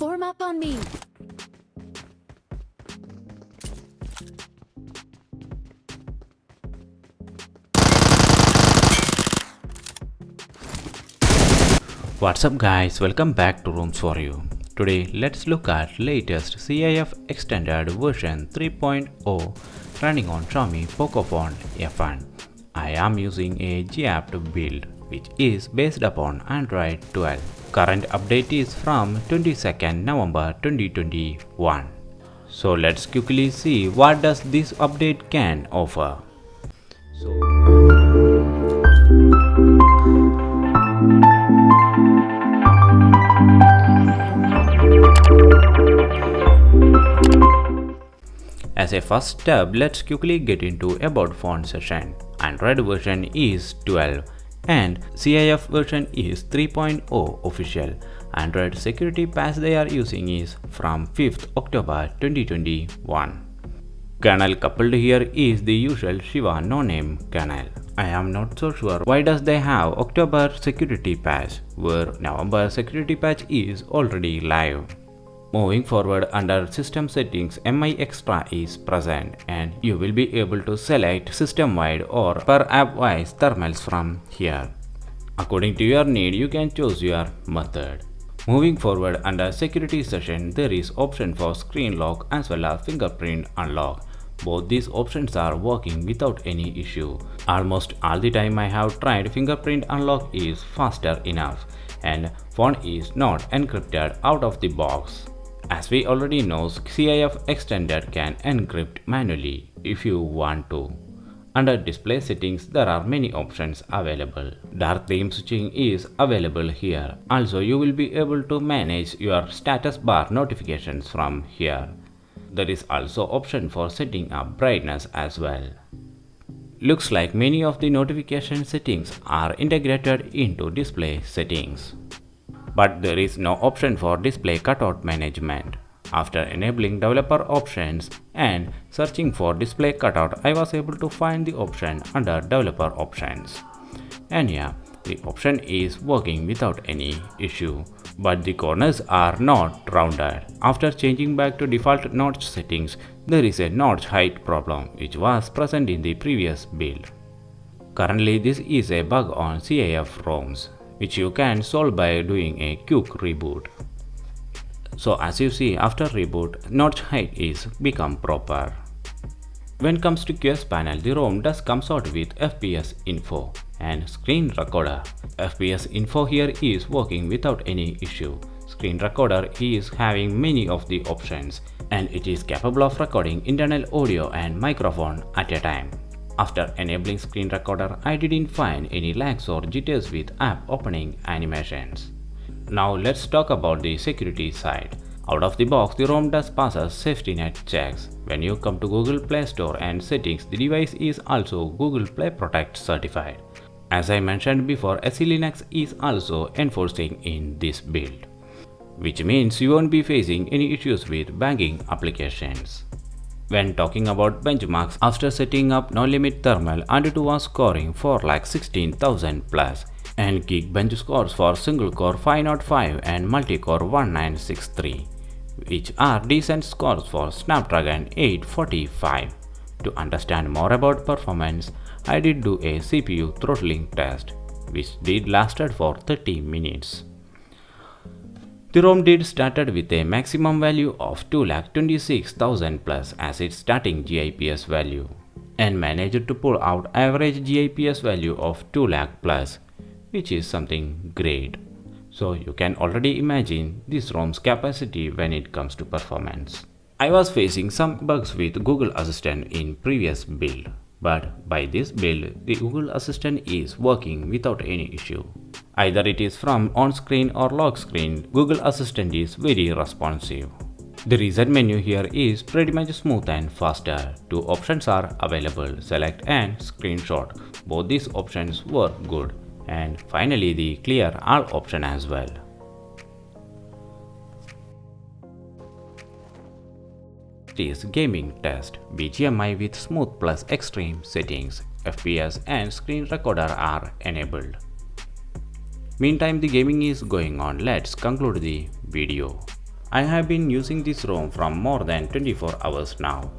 Form up on me. What's up guys, welcome back to Rooms for You. Today let's look at latest CAF extended version 3.0 running on Xiaomi POCO phone F1. I am using a GApped build which is based upon Android 12. Current update is from 22nd November 2021. So let's quickly see what does this update can offer. As a first step, let's quickly get into about phone session. Android version is 12 and CAF version is 3.0 official. Android security patch they are using is from 5th October 2021. Kernel coupled here is the usual Shiva no-name kernel. I am not so sure why does they have October security patch where November security patch is already live. Moving forward, under system settings, MI extra is present and you will be able to select system-wide or per app-wise thermals from here. According to your need, you can choose your method. Moving forward, under security session, there is option for screen lock as well as fingerprint unlock. Both these options are working without any issue. Almost all the time I have tried, fingerprint unlock is faster enough and phone is not encrypted out of the box. As we already know, CAF extended can encrypt manually if you want to. Under display settings, there are many options available. Dark theme switching is available here. Also, you will be able to manage your status bar notifications from here. There is also option for setting up brightness as well. Looks like many of the notification settings are integrated into display settings. But there is no option for display cutout management. After enabling developer options and searching for display cutout, I was able to find the option under developer options. And yeah, the option is working without any issue. But the corners are not rounded. After changing back to default notch settings, there is a notch height problem which was present in the previous build. Currently, this is a bug on CAF ROMs, which you can solve by doing a quick reboot. So as you see, after reboot, notch height is become proper. When comes to QS panel, the ROM does comes out with FPS info and screen recorder. FPS info here is working without any issue. Screen recorder is having many of the options and it is capable of recording internal audio and microphone at a time. After enabling screen recorder, I didn't find any lags or jitters with app opening animations. Now let's talk about the security side. Out of the box, the ROM does passes Safetynet checks. When you come to Google Play Store and settings, the device is also Google Play Protect certified. As I mentioned before, SE Linux is also enforcing in this build, which means you won't be facing any issues with banking applications. When talking about benchmarks, after setting up no limit thermal, Antutu was scoring for like 16,000 plus and Geekbench scores for single core 505 and multi-core 1963, which are decent scores for Snapdragon 845. To understand more about performance, I did do a CPU throttling test, which did lasted for 30 minutes. The ROM did started with a maximum value of 2,26,000 plus as its starting GIPS value and managed to pull out average GIPS value of 2 lakh plus, which is something great. So you can already imagine this ROM's capacity when it comes to performance. I was facing some bugs with Google Assistant in previous build, but by this build, the Google Assistant is working without any issue. Either it is from on-screen or lock screen, Google Assistant is very responsive. The reset menu here is pretty much smooth and faster. Two options are available, select and screenshot. Both these options work good. And finally the clear all option as well. Is gaming test. BGMI with smooth plus extreme settings. FPS and screen recorder are enabled. Meantime, the gaming is going on. Let's conclude the video. I have been using this ROM from more than 24 hours now,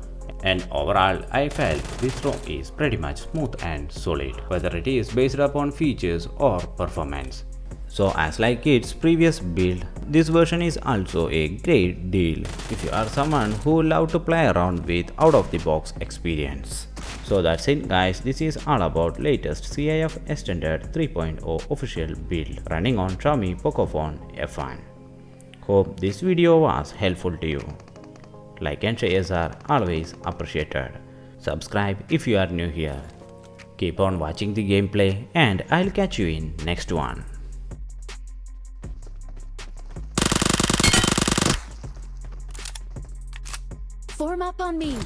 and overall I felt this ROM is pretty much smooth and solid, whether it is based upon features or performance. So as like its previous build, this version is also a great deal if you are someone who love to play around with out-of-the-box experience. So that's it guys, this is all about latest CAF Extended 3.0 official build running on Xiaomi POCO phone F1. Hope this video was helpful to you. Like and shares are always appreciated. Subscribe if you are new here. Keep on watching the gameplay and I'll catch you in next one. Form up on me.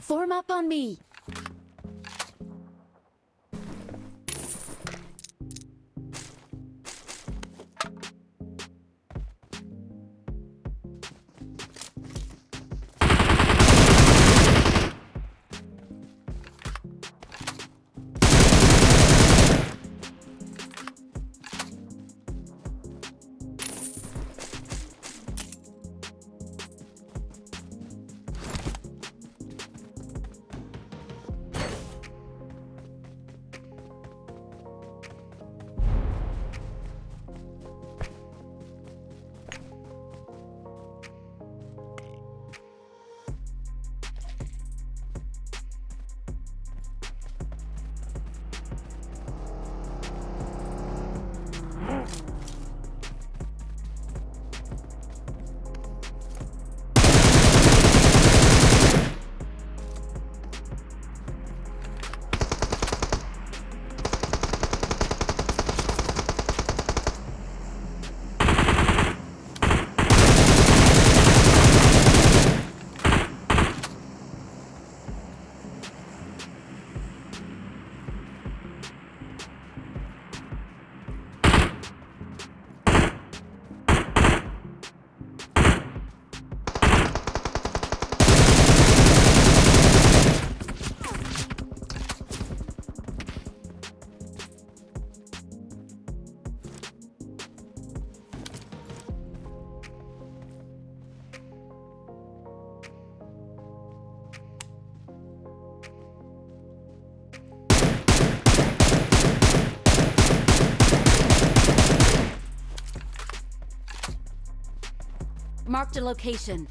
Form up on me. Marked a location.